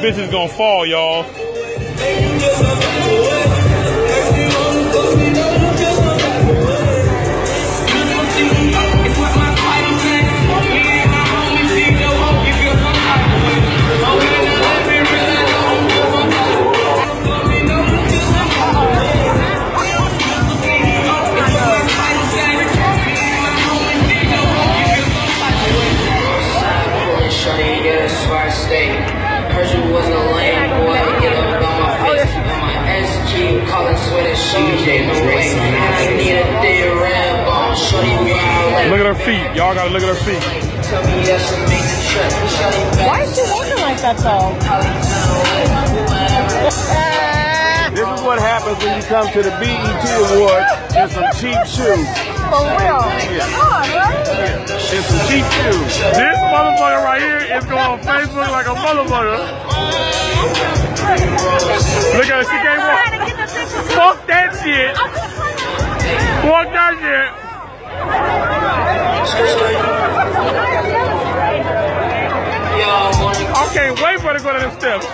bitch is gonna fall, y'all. Look at her feet. Y'all gotta look at her feet. Why is she walking like that though? This is what happens when you come to the BET Awards in some cheap shoes. For real? Yeah. God, right? Yeah. In some cheap shoes. This motherfucker right here is going on Facebook like a motherfucker. Look at her, she can't walk. Fuck that shit. Fuck that shit. I can't wait for her to go to them steps.